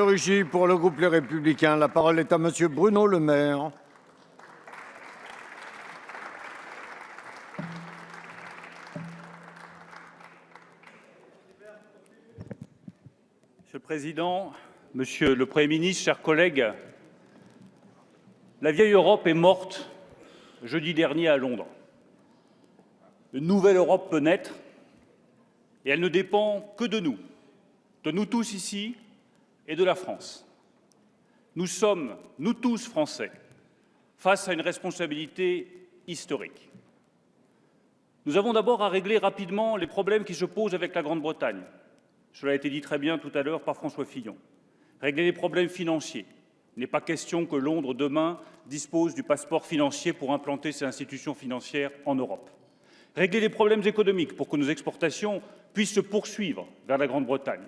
Rugy pour le groupe Les Républicains. La parole est à monsieur Bruno Le Maire. Monsieur le Président, Monsieur le Premier ministre, chers collègues, la vieille Europe est morte jeudi dernier à Londres. Une nouvelle Europe peut naître et elle ne dépend que de nous tous ici et de la France. Nous sommes, nous tous Français, face à une responsabilité historique. Nous avons d'abord à régler rapidement les problèmes qui se posent avec la Grande-Bretagne. Cela a été dit très bien tout à l'heure par François Fillon. Régler les problèmes financiers. Il n'est pas question que Londres, demain, dispose du passeport financier pour implanter ses institutions financières en Europe. Régler les problèmes économiques pour que nos exportations puissent se poursuivre vers la Grande-Bretagne.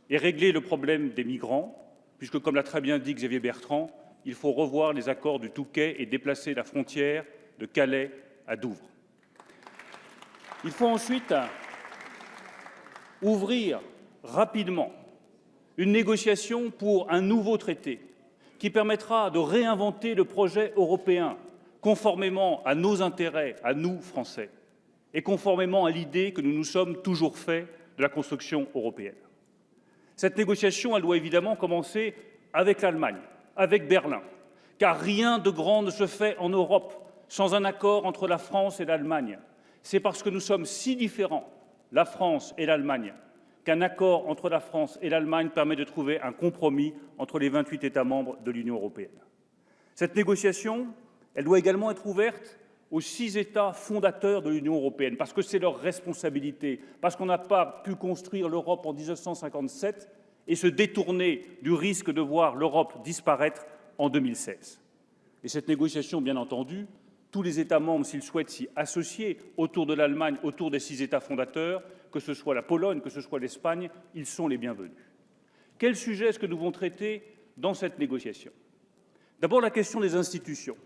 Et régler le problème des migrants, puisque, comme l'a très bien dit Xavier Bertrand, il faut revoir les accords du Touquet et déplacer la frontière de Calais à Douvres. Il faut ensuite ouvrir rapidement une négociation pour un nouveau traité qui permettra de réinventer le projet européen conformément à nos intérêts, à nous, Français, et conformément à l'idée que nous nous sommes toujours fait de la construction européenne. Cette négociation, elle doit évidemment commencer avec l'Allemagne, avec Berlin, car rien de grand ne se fait en Europe sans un accord entre la France et l'Allemagne. C'est parce que nous sommes si différents, la France et l'Allemagne, qu'un accord entre la France et l'Allemagne permet de trouver un compromis entre les 28 États membres de l'Union européenne. Cette négociation, elle doit également être ouverte aux 6 États fondateurs de l'Union européenne, parce que c'est leur responsabilité, parce qu'on n'a pas pu construire l'Europe en 1957 et se détourner du risque de voir l'Europe disparaître en 2016. Et cette négociation, bien entendu, tous les États membres, s'ils souhaitent s'y associer autour de l'Allemagne, autour des 6 États fondateurs, que ce soit la Pologne, que ce soit l'Espagne, ils sont les bienvenus. Quel sujet est-ce que nous devons traiter dans cette négociation? D'abord, la question des institutions.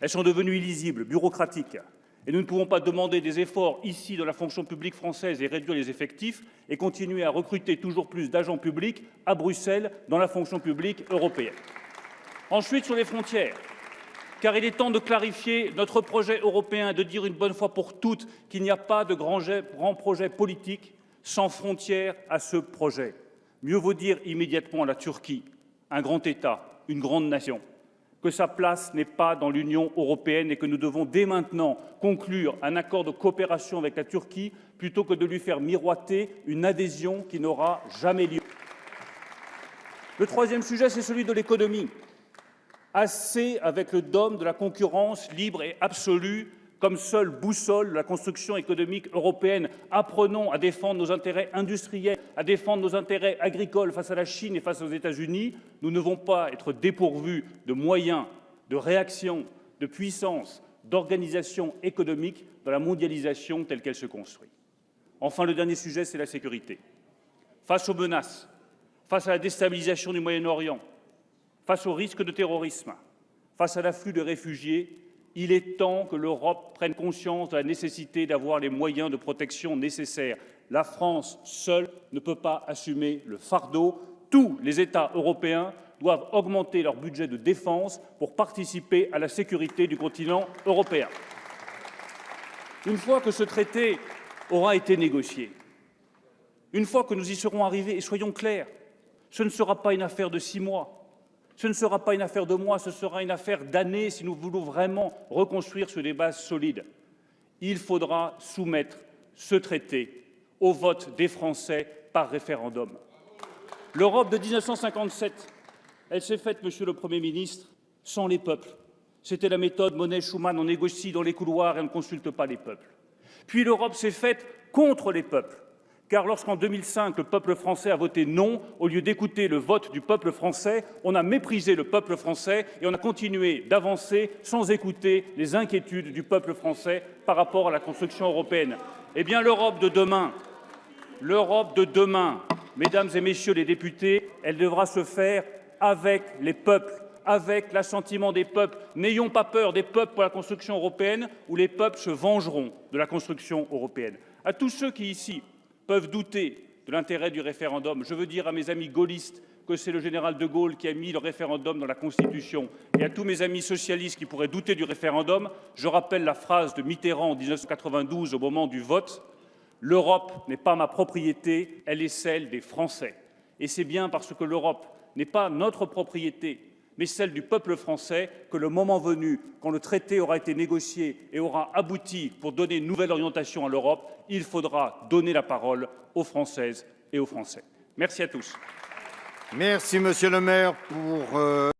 Elles sont devenues illisibles, bureaucratiques, et nous ne pouvons pas demander des efforts ici dans la fonction publique française et réduire les effectifs et continuer à recruter toujours plus d'agents publics à Bruxelles dans la fonction publique européenne. Ensuite, sur les frontières, car il est temps de clarifier notre projet européen et de dire une bonne fois pour toutes qu'il n'y a pas de grand projet politique sans frontières à ce projet. Mieux vaut dire immédiatement à la Turquie, un grand État, une grande nation, que sa place n'est pas dans l'Union européenne et que nous devons dès maintenant conclure un accord de coopération avec la Turquie plutôt que de lui faire miroiter une adhésion qui n'aura jamais lieu. Le troisième sujet, c'est celui de l'économie. Assez avec le dogme de la concurrence libre et absolue comme seule boussole de la construction économique européenne. Apprenons à défendre nos intérêts industriels, à défendre nos intérêts agricoles face à la Chine et face aux États-Unis. Nous ne devons pas être dépourvus de moyens, de réaction, de puissance, d'organisation économique dans la mondialisation telle qu'elle se construit. Enfin, le dernier sujet, c'est la sécurité. Face aux menaces, face à la déstabilisation du Moyen-Orient, face au risque de terrorisme, face à l'afflux de réfugiés, il est temps que l'Europe prenne conscience de la nécessité d'avoir les moyens de protection nécessaires. La France seule ne peut pas assumer le fardeau. Tous les États européens doivent augmenter leur budget de défense pour participer à la sécurité du continent européen. Une fois que ce traité aura été négocié, une fois que nous y serons arrivés, et soyons clairs, ce ne sera pas une affaire de 6 mois. Ce ne sera pas une affaire de mois, ce sera une affaire d'années si nous voulons vraiment reconstruire sur des bases solides. Il faudra soumettre ce traité au vote des Français par référendum. L'Europe de 1957, elle s'est faite, Monsieur le Premier ministre, sans les peuples. C'était la méthode Monnet-Schuman, on négocie dans les couloirs et on ne consulte pas les peuples. Puis l'Europe s'est faite contre les peuples. Car lorsqu'en 2005, le peuple français a voté non, au lieu d'écouter le vote du peuple français, on a méprisé le peuple français et on a continué d'avancer sans écouter les inquiétudes du peuple français par rapport à la construction européenne. Eh bien, l'Europe de demain, mesdames et messieurs les députés, elle devra se faire avec les peuples, avec l'assentiment des peuples. N'ayons pas peur des peuples pour la construction européenne, ou les peuples se vengeront de la construction européenne. À tous ceux qui, ici, peuvent douter de l'intérêt du référendum, je veux dire à mes amis gaullistes que c'est le général de Gaulle qui a mis le référendum dans la Constitution. Et à tous mes amis socialistes qui pourraient douter du référendum, je rappelle la phrase de Mitterrand en 1992 au moment du vote: « L'Europe n'est pas ma propriété, elle est celle des Français. » Et c'est bien parce que l'Europe n'est pas notre propriété, mais celle du peuple français, que le moment venu, quand le traité aura été négocié et aura abouti pour donner une nouvelle orientation à l'Europe, il faudra donner la parole aux Françaises et aux Français. Merci à tous. Merci, monsieur le maire, pour